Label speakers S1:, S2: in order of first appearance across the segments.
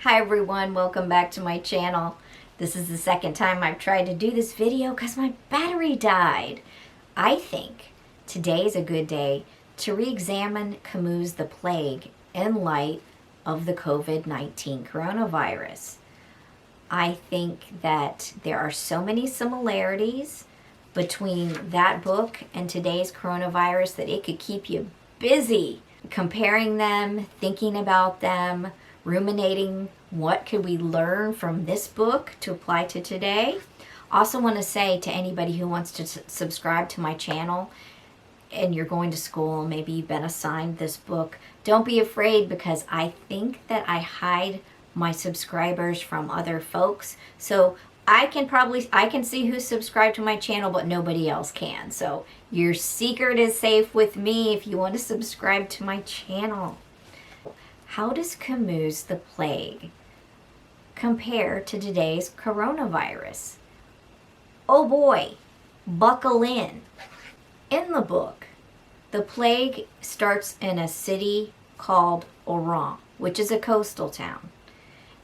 S1: Hi everyone, welcome back to my channel. This is the second time I've tried to do this video because my battery died. I think today is a good day to re-examine Camus' The Plague in light of the COVID-19 coronavirus. I think that there are so many similarities between that book and today's coronavirus that it could keep you busy comparing them, thinking about them, ruminating what could we learn from this book to apply to today. Also want to say to anybody who wants to subscribe to my channel and you're going to school, maybe you've been assigned this book, don't be afraid because I think that I hide my subscribers from other folks. So I can see who's subscribed to my channel, but nobody else can. So your secret is safe with me if you want to subscribe to my channel. How does Camus' The Plague compare to today's coronavirus? Oh boy, buckle in. In the book, the plague starts in a city called Oran, which is a coastal town.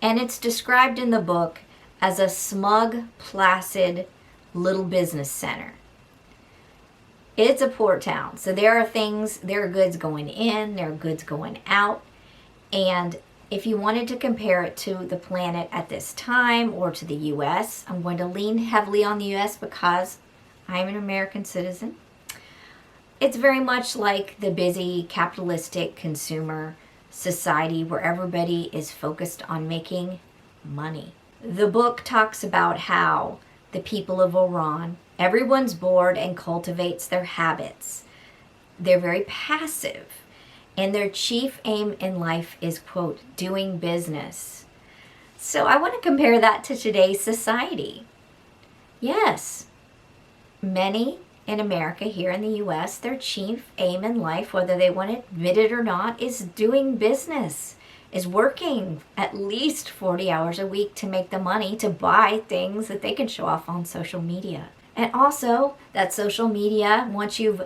S1: And it's described in the book as a smug, placid little business center. It's a poor town, so there are goods going in, there are goods going out. And if you wanted to compare it to the planet at this time or to the US, I'm going to lean heavily on the US because I'm an American citizen. It's very much like the busy capitalistic consumer society where everybody is focused on making money. The book talks about how the people of Oran, everyone's bored and cultivates their habits. They're very passive. And their chief aim in life is, quote, doing business. So I want to compare that to today's society. Yes, many in America, here in the US, their chief aim in life, whether they want to admit it or not, is doing business, is working at least 40 hours a week to make the money to buy things that they can show off on social media. And also, that social media, once you've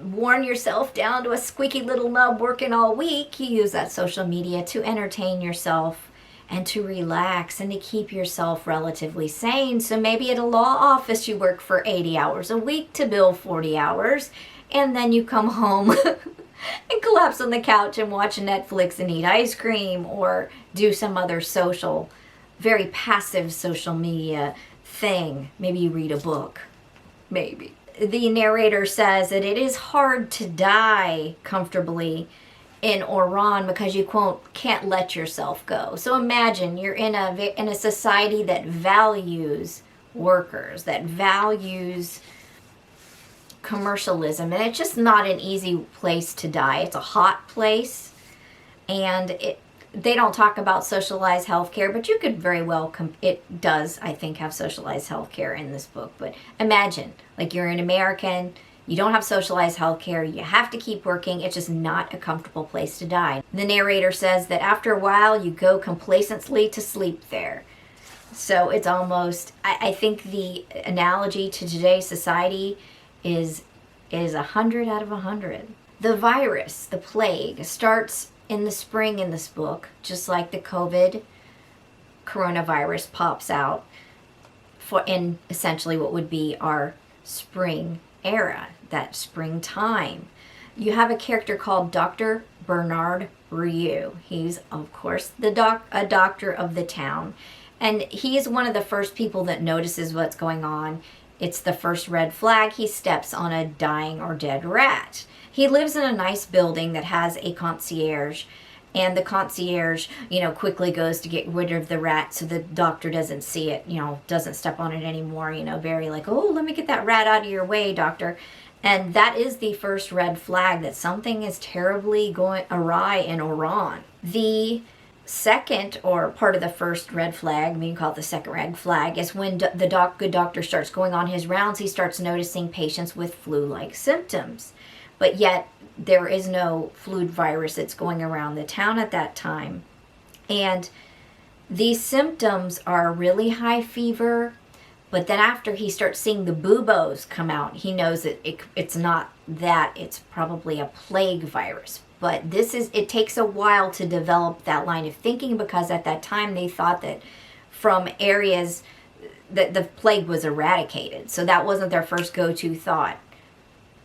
S1: worn yourself down to a squeaky little nub working all week, you use that social media to entertain yourself and to relax and to keep yourself relatively sane. So maybe at a law office you work for 80 hours a week to bill 40 hours, and then you come home and collapse on the couch and watch Netflix and eat ice cream or do some other social, very passive social media thing. Maybe you read a book. Maybe. The narrator says that it is hard to die comfortably in Oran because you can't let yourself go. So imagine you're in a society that values workers, that values commercialism, and it's just not an easy place to die. It's a hot place, and they don't talk about socialized healthcare, but you could very well, it does, I think, have socialized healthcare in this book. But imagine, like you're an American, you don't have socialized healthcare, you have to keep working, it's just not a comfortable place to die. The narrator says that after a while, you go complacently to sleep there. So it's almost, I think the analogy to today's society is 100 out of 100. The virus, the plague, starts in the spring in this book, just like the COVID coronavirus pops out in essentially what would be our spring era, that springtime. You have a character called Dr. Bernard Rieu. He's, of course, a doctor of the town, and he is one of the first people that notices what's going on. It's the first red flag. He steps on a dying or dead rat. He lives in a nice building that has a concierge, and the concierge, quickly goes to get rid of the rat so the doctor doesn't see it, doesn't step on it anymore, very like, oh, let me get that rat out of your way, doctor. And that is the first red flag that something is terribly going awry in Oran. The second, or part of the first red flag, we can call it the second red flag, is when the good doctor starts going on his rounds, he starts noticing patients with flu-like symptoms. But yet, there is no flu virus that's going around the town at that time. And these symptoms are really high fever, but then after he starts seeing the buboes come out, he knows that it's not that, it's probably a plague virus. but it takes a while to develop that line of thinking, because at that time they thought that from areas that the plague was eradicated. So that wasn't their first go-to thought.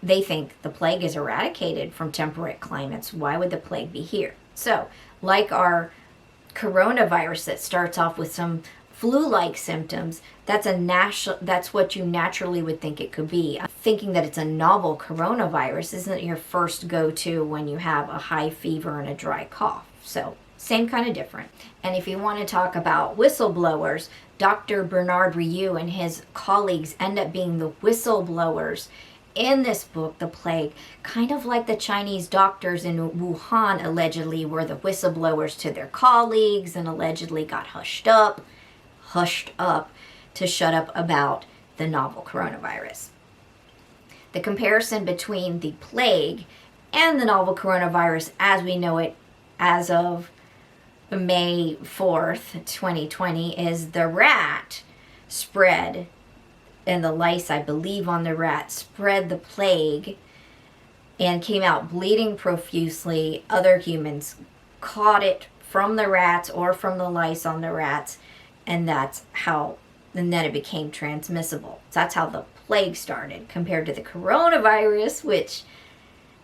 S1: They think the plague is eradicated from temperate climates. Why would the plague be here? So, like our coronavirus that starts off with some flu-like symptoms, that's what you naturally would think it could be. Thinking that it's a novel coronavirus isn't your first go-to when you have a high fever and a dry cough. So, same kind of different. And if you want to talk about whistleblowers, Dr. Bernard Rioux and his colleagues end up being the whistleblowers in this book, The Plague, kind of like the Chinese doctors in Wuhan allegedly were the whistleblowers to their colleagues and allegedly got hushed up to shut up about the novel coronavirus. The comparison between the plague and the novel coronavirus as we know it as of May 4th, 2020, is the rat spread, and the lice, I believe, on the rat spread the plague and came out bleeding profusely. Other humans caught it from the rats or from the lice on the rats, and then it became transmissible. So that's how the plague started, compared to the coronavirus, which,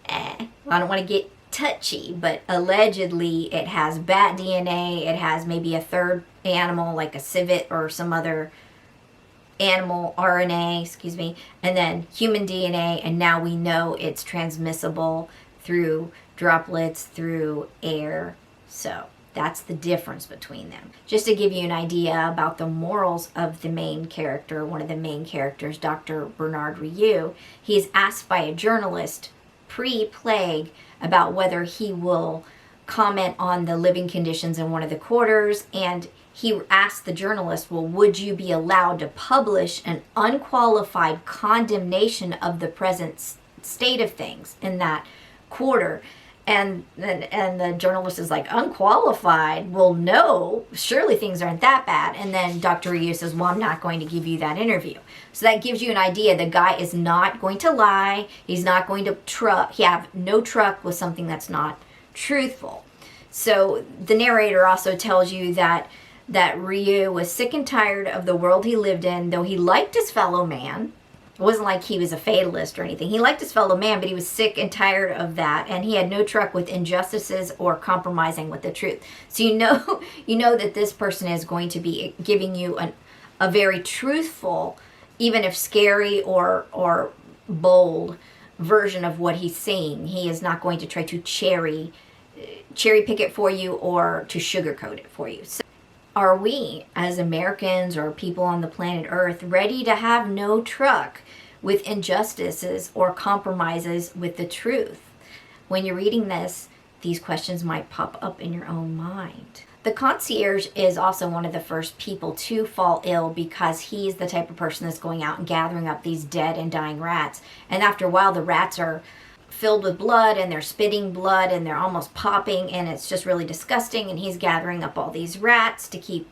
S1: I don't want to get touchy, but allegedly it has bat DNA, it has maybe a third animal like a civet or some other animal RNA, and then human DNA, and now we know it's transmissible through droplets, through air. So that's the difference between them. Just to give you an idea about the morals of the main character, one of the main characters, Dr. Bernard Rioux, he is asked by a journalist pre-plague about whether he will comment on the living conditions in one of the quarters, and he asked the journalist, well, would you be allowed to publish an unqualified condemnation of the present state of things in that quarter? And the journalist is like, unqualified? Well, no, surely things aren't that bad. And then Dr. Rioux says, well, I'm not going to give you that interview. So that gives you an idea. The guy is not going to lie. He's not going to have no truck with something that's not truthful. So the narrator also tells you that Rioux was sick and tired of the world he lived in, though he liked his fellow man. It wasn't like he was a fatalist or anything. He liked his fellow man, but he was sick and tired of that, and he had no truck with injustices or compromising with the truth. So you know that this person is going to be giving you a very truthful, even if scary or bold version of what he's saying. He is not going to try to cherry pick it for you or to sugarcoat it for you. So are we, as Americans or people on the planet Earth, ready to have no truck with injustices or compromises with the truth? When you're reading this, these questions might pop up in your own mind. The concierge is also one of the first people to fall ill, because he's the type of person that's going out and gathering up these dead and dying rats. And after a while, the rats are filled with blood and they're spitting blood and they're almost popping, and it's just really disgusting, and he's gathering up all these rats to keep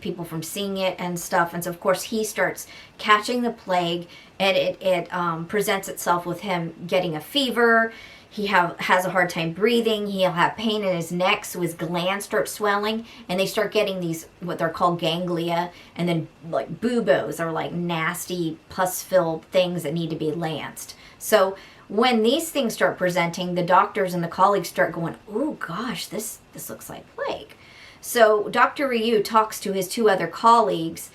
S1: people from seeing it and stuff. And so of course he starts catching the plague, and it presents itself with him getting a fever. He has a hard time breathing. He'll have pain in his neck, so his glands start swelling, and they start getting these, what they're called, ganglia, and then like buboes, are like nasty pus-filled things that need to be lanced. So when these things start presenting, the doctors and the colleagues start going, oh gosh, this looks like plague. So Dr. Rioux talks to his two other colleagues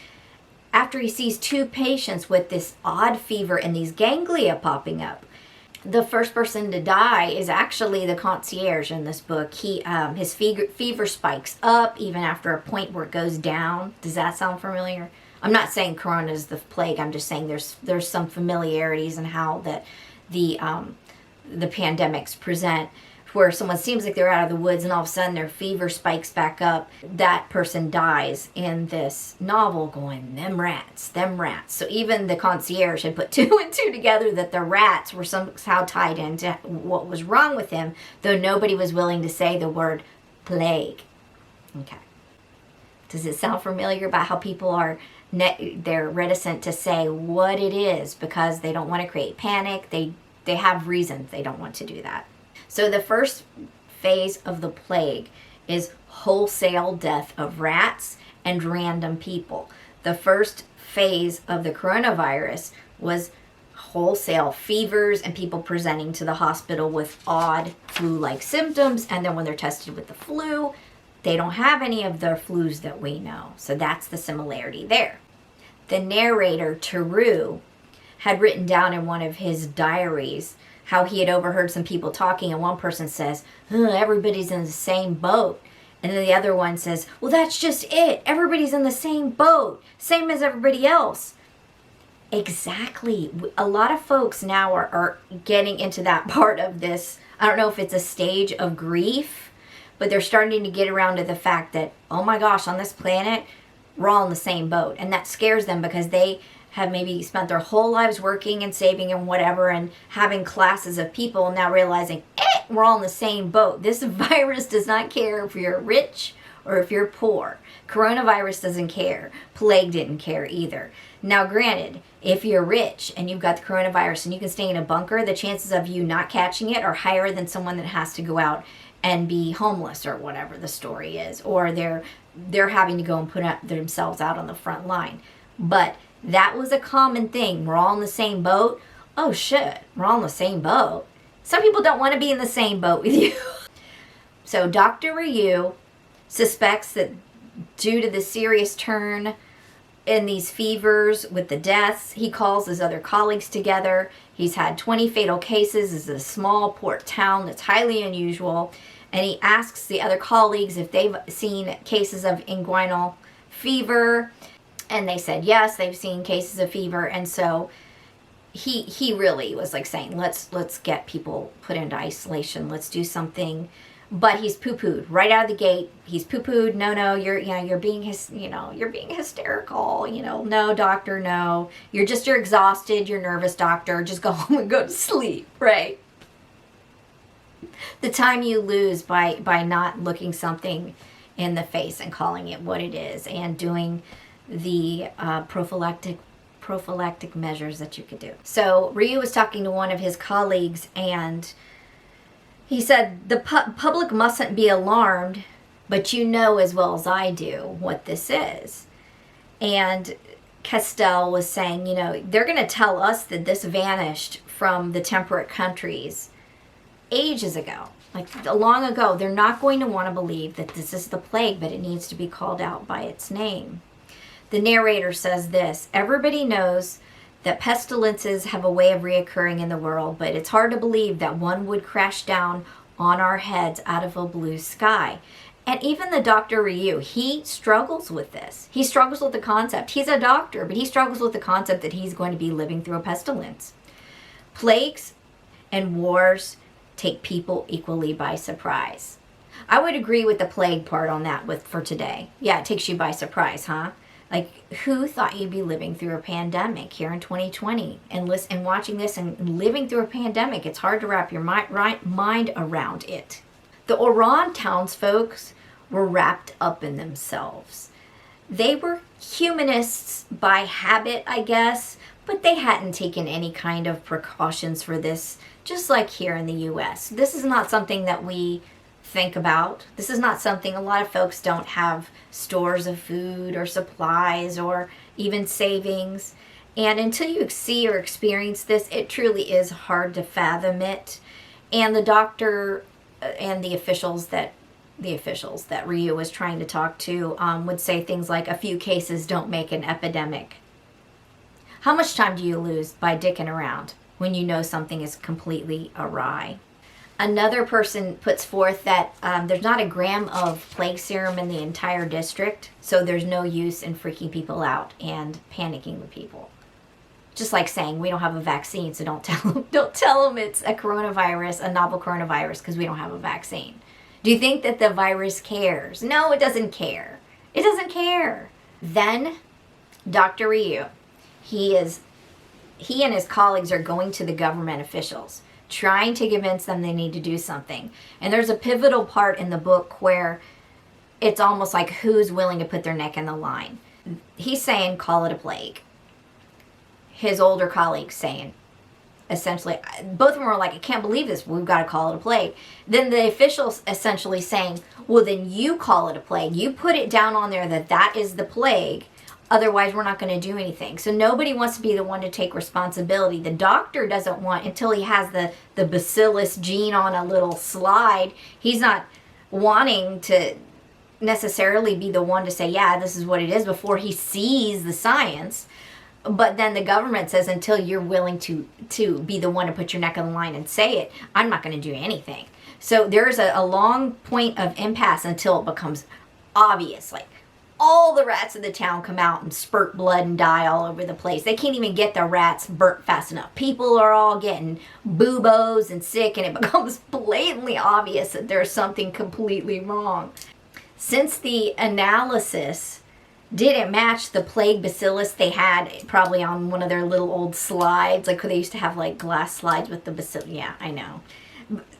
S1: after he sees two patients with this odd fever and these ganglia popping up. The first person to die is actually the concierge in this book. His fever spikes up even after a point where it goes down. Does that sound familiar? I'm not saying corona is the plague. I'm just saying there's some familiarities in how that the pandemics present, where someone seems like they're out of the woods and all of a sudden their fever spikes back up. That person dies in this novel, going, them rats. So even the concierge had put two and two together that the rats were somehow tied into what was wrong with him, though nobody was willing to say the word plague. Okay. Does it sound familiar about how people are they're reticent to say what it is because they don't want to create panic? They have reasons they don't want to do that. So the first phase of the plague is wholesale death of rats and random people. The first phase of the coronavirus was wholesale fevers and people presenting to the hospital with odd flu-like symptoms, and then when they're tested with the flu, they don't have any of the flus that we know. So that's the similarity there. The narrator, Taru, had written down in one of his diaries how he had overheard some people talking, and one person says, everybody's in the same boat. And then the other one says, well, that's just it. Everybody's in the same boat, same as everybody else. Exactly. A lot of folks now are getting into that part of this. I don't know if it's a stage of grief, but they're starting to get around to the fact that, oh my gosh, on this planet, we're all in the same boat. And that scares them because they have maybe spent their whole lives working and saving and whatever and having classes of people, now realizing, we're all in the same boat. This virus does not care if you're rich or if you're poor. Coronavirus doesn't care. Plague didn't care either. Now, granted, if you're rich and you've got the coronavirus and you can stay in a bunker, the chances of you not catching it are higher than someone that has to go out and be homeless or whatever the story is, or they're having to go and put themselves out on the front line. But that was a common thing. We're all in the same boat. Oh shit, we're all in the same boat. Some people don't want to be in the same boat with you. So Dr. Ryu suspects that due to the serious turn in these fevers with the deaths, he calls his other colleagues together. He's had 20 fatal cases. This is a small port town that's highly unusual. And he asks the other colleagues if they've seen cases of inguinal fever. And they said yes, they've seen cases of fever. And so he really was like saying, let's get people put into isolation. Let's do something. But he's poo-pooed right out of the gate. He's poo-pooed. No, you're being hysterical. No, doctor, no. You're exhausted. You're nervous, doctor. Just go home and go to sleep, right? The time you lose by not looking something in the face and calling it what it is and doing the prophylactic measures that you could do. So Ryu was talking to one of his colleagues, and he said, the public mustn't be alarmed, but you know as well as I do what this is. And Castell was saying, they're going to tell us that this vanished from the temperate countries ages ago, like long ago. They're not going to want to believe that this is the plague, but it needs to be called out by its name. The narrator says this: everybody knows that pestilences have a way of reoccurring in the world, but it's hard to believe that one would crash down on our heads out of a blue sky. And even the Dr. Ryu, he struggles with this. He struggles with the concept. He's a doctor, but he struggles with the concept that he's going to be living through a pestilence. Plagues and wars take people equally by surprise. I would agree with the plague part on that for today. Yeah, it takes you by surprise, huh? Like, who thought you'd be living through a pandemic here in 2020 and watching this and living through a pandemic? It's hard to wrap your mind around it. The Oran townsfolk were wrapped up in themselves. They were humanists by habit, I guess, but they hadn't taken any kind of precautions for this, just like here in the U.S. This is not something that we think about. This is not something, a lot of folks don't have stores of food or supplies or even savings. And until you see or experience this, it truly is hard to fathom it. And the doctor and the officials that Ryu was trying to talk to would say things like, a few cases don't make an epidemic. How much time do you lose by dicking around when you know something is completely awry? Another person puts forth that there's not a gram of plague serum in the entire district, so there's no use in freaking people out and panicking with people. Just like saying we don't have a vaccine, so don't tell them it's a coronavirus, a novel coronavirus, because we don't have a vaccine. Do you think that the virus cares? No, it doesn't care. It doesn't care. Then Dr. Ryu, he and his colleagues are going to the government officials, trying to convince them they need to do something. And there's a pivotal part in the book where it's almost like who's willing to put their neck in the line. He's saying, call it a plague. His older colleague's saying, essentially, both of them were like, I can't believe this, we've got to call it a plague. Then the officials essentially saying, well, then you call it a plague. You put it down on there that that is the plague. Otherwise, we're not going to do anything. So nobody wants to be the one to take responsibility. The doctor doesn't want, until he has the bacillus gene on a little slide, he's not wanting to necessarily be the one to say, yeah, this is what it is, before he sees the science. But then the government says, until you're willing to be the one to put your neck on the line and say it, I'm not going to do anything. So there's a long point of impasse until it becomes obvious. Like, all the rats in the town come out and spurt blood and die all over the place. They can't even get the rats burnt fast enough. People are all getting buboes and sick, and it becomes blatantly obvious that there's something completely wrong. Since the analysis didn't match the plague bacillus they had probably on one of their little old slides, like they used to have like glass slides with the bacillus. Yeah, I know.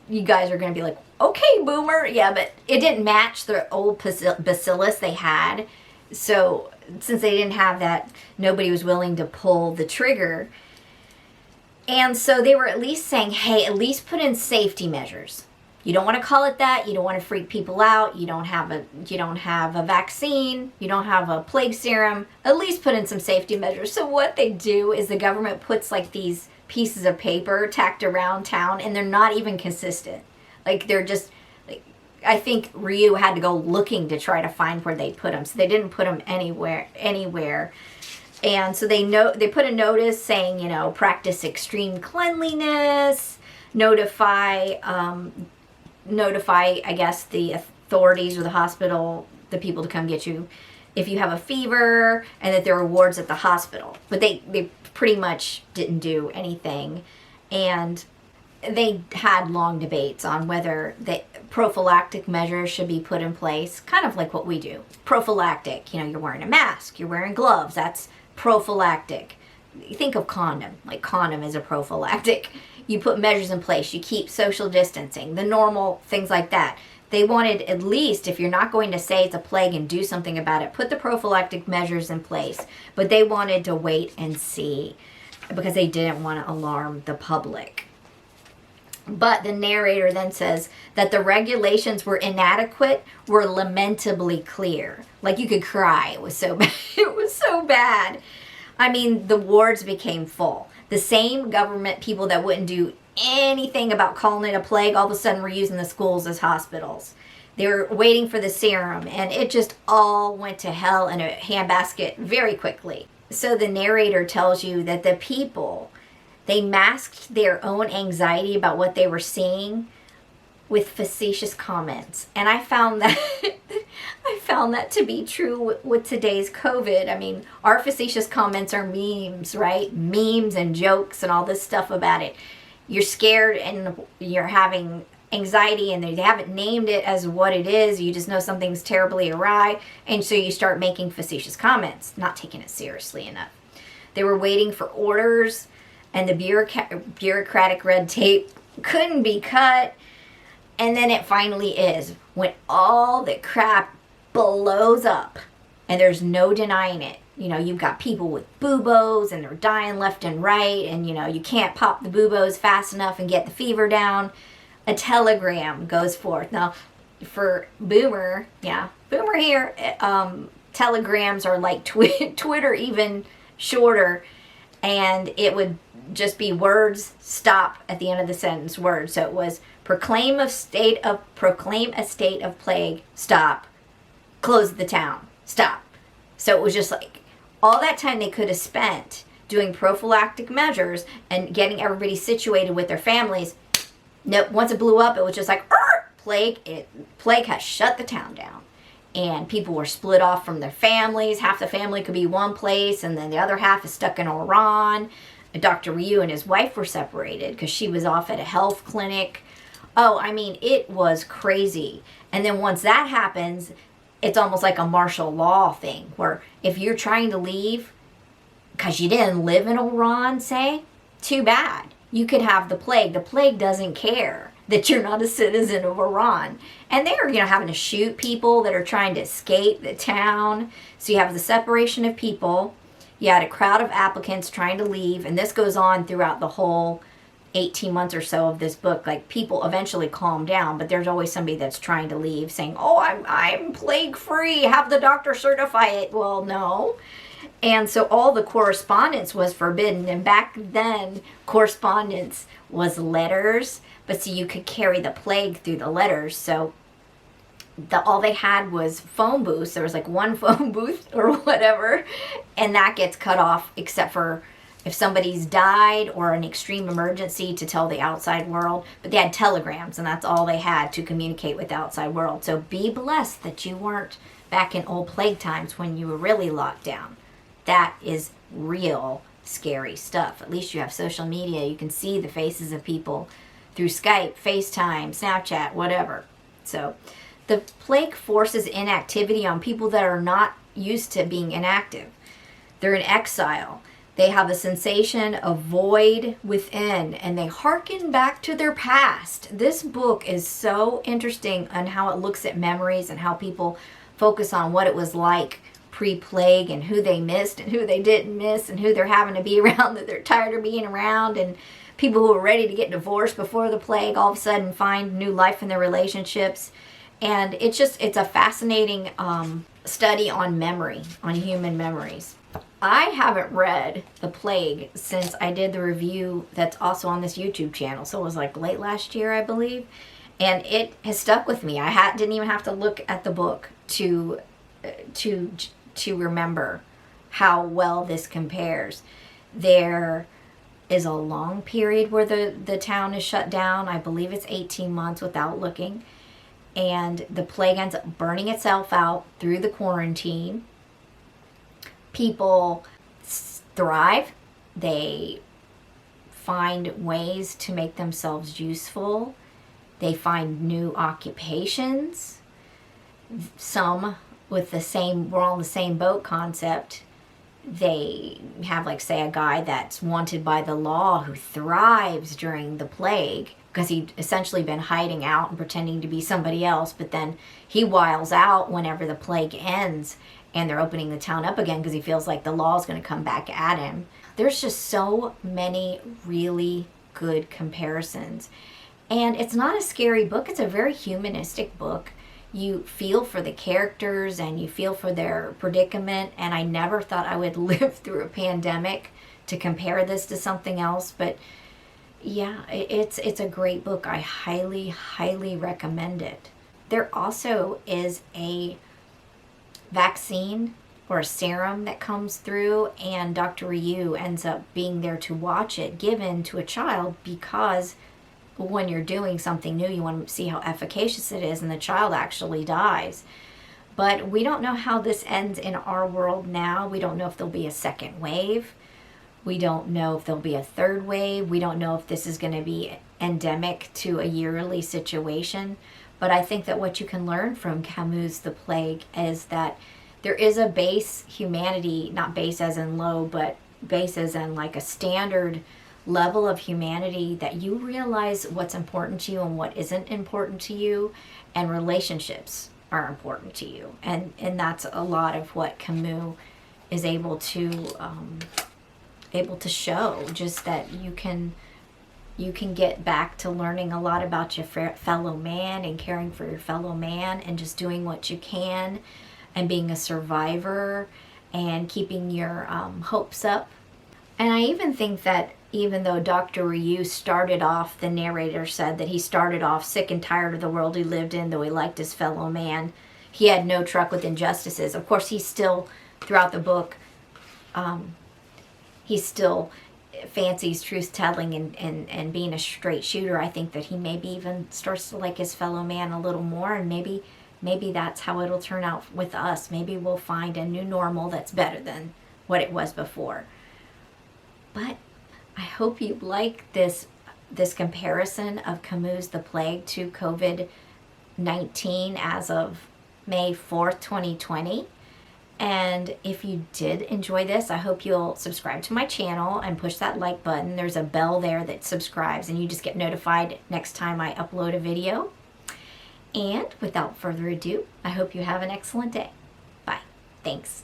S1: You guys are going to be like, okay, boomer. Yeah, but it didn't match the old bacillus they had. So since they didn't have that, nobody was willing to pull the trigger. And so they were at least saying, hey, at least put in safety measures. You don't want to call it that. You don't want to freak people out. You don't have a vaccine. You don't have a plague serum. At least put in some safety measures. So what they do is the government puts like these pieces of paper tacked around town, and they're not even consistent. Like, they're just, like, I think Ryu had to go looking to try to find where they put them. So they didn't put them anywhere. And so they put a notice saying, practice extreme cleanliness, notify, I guess, the authorities or the hospital, the people to come get you if you have a fever, and that there are wards at the hospital. But they pretty much didn't do anything. And they had long debates on whether the prophylactic measures should be put in place, kind of like what we do. Prophylactic, you're wearing a mask, you're wearing gloves, that's prophylactic. You think of condom, like condom is a prophylactic. You put measures in place, you keep social distancing, the normal things like that. They wanted, at least, if you're not going to say it's a plague and do something about it, put the prophylactic measures in place. But they wanted to wait and see because they didn't want to alarm the public. But the narrator then says that the regulations were inadequate, were lamentably clear. Like, you could cry. It was so bad. It was so bad. I mean, the wards became full. The same government people that wouldn't do anything about calling it a plague, all of a sudden were using the schools as hospitals. They were waiting for the serum, and it just all went to hell in a handbasket very quickly. So the narrator tells you that the people, they masked their own anxiety about what they were seeing with facetious comments. And I found that to be true with today's COVID. I mean, our facetious comments are memes, right? Memes and jokes and all this stuff about it. You're scared and you're having anxiety, and they haven't named it as what it is. You just know something's terribly awry, and so you start making facetious comments, not taking it seriously enough. They were waiting for orders, and the bureaucratic red tape couldn't be cut. And then it finally is, when all the crap blows up, and there's no denying it. You've got people with buboes, and they're dying left and right, and you can't pop the buboes fast enough and get the fever down. A telegram goes forth. Now, for Boomer here, telegrams are like Twitter, even shorter, and it would just be words, stop at the end of the sentence, words. So it was proclaim a state of plague, stop, close the town, stop. So it was just like, all that time they could have spent doing prophylactic measures and getting everybody situated with their families. Nope, once it blew up, it was just like, plague has shut the town down. And people were split off from their families. Half the family could be one place, and then the other half is stuck in Iran. Dr. Ryu and his wife were separated because she was off at a health clinic. Oh, I mean, it was crazy. And then once that happens, it's almost like a martial law thing, where if you're trying to leave because you didn't live in Iran, say, too bad. You could have the plague. The plague doesn't care that you're not a citizen of Iran. And they're, having to shoot people that are trying to escape the town. So you have the separation of people. You had a crowd of applicants trying to leave, and this goes on throughout the whole 18 months or so of this book, like, people eventually calm down, but there's always somebody that's trying to leave saying, oh, I'm plague free, have the doctor certify it. Well, no. And so all the correspondence was forbidden. And back then, correspondence was letters, but so you could carry the plague through the letters. So all they had was phone booths. There was like one phone booth or whatever, and that gets cut off except for if somebody's died or an extreme emergency to tell the outside world. But they had telegrams, and that's all they had to communicate with the outside world. So be blessed that you weren't back in old plague times when you were really locked down. That is real scary stuff. At least you have social media. You can see the faces of people through Skype, FaceTime, Snapchat, whatever. So the plague forces inactivity on people that are not used to being inactive. They're in exile. They have a sensation of void within, and they hearken back to their past. This book is so interesting on how it looks at memories and how people focus on what it was like pre-plague and who they missed and who they didn't miss and who they're having to be around that they're tired of being around, and people who were ready to get divorced before the plague all of a sudden find new life in their relationships. And it's a fascinating study on memory, on human memories. I haven't read The Plague since I did the review that's also on this YouTube channel. So it was like late last year, I believe. And it has stuck with me. I didn't even have to look at the book to remember how well this compares. There is a long period where the town is shut down. I believe it's 18 months without looking. And the plague ends up burning itself out through the quarantine. People thrive. They find ways to make themselves useful. They find new occupations. Some with we're all in the same boat concept. They have, like, say, a guy that's wanted by the law who thrives during the plague because he'd essentially been hiding out and pretending to be somebody else, but then he wiles out whenever the plague ends and they're opening the town up again because he feels like the law is going to come back at him. There's just so many really good comparisons. And it's not a scary book. It's a very humanistic book. You feel for the characters and you feel for their predicament. And I never thought I would live through a pandemic to compare this to something else. But yeah, it's a great book. I highly, highly recommend it. There also is a vaccine or a serum that comes through, and Dr. Ryu ends up being there to watch it, given to a child, because when you're doing something new, you want to see how efficacious it is, and the child actually dies. But we don't know how this ends in our world now. We don't know if there'll be a second wave. We don't know if there'll be a third wave. We don't know if this is going to be endemic to a yearly situation. But I think that what you can learn from Camus The Plague is that there is a base humanity, not base as in low, but base as in like a standard level of humanity, that you realize what's important to you and what isn't important to you, and relationships are important to you. And that's a lot of what Camus is able to show, just that you can get back to learning a lot about your fellow man and caring for your fellow man and just doing what you can and being a survivor and keeping your hopes up. And I even think that even though Dr. Ryu started off, the narrator said that he started off sick and tired of the world he lived in, though he liked his fellow man, he had no truck with injustices. Of course, he still, throughout the book, he still fancies truth-telling and being a straight shooter. I think that he maybe even starts to like his fellow man a little more, and maybe that's how it'll turn out with us. Maybe we'll find a new normal that's better than what it was before. But I hope you like this comparison of Camus The Plague to COVID-19 as of May 4th, 2020. And if you did enjoy this, I hope you'll subscribe to my channel and push that like button. There's a bell there that subscribes, and you just get notified next time I upload a video. And without further ado, I hope you have an excellent day. Bye. Thanks.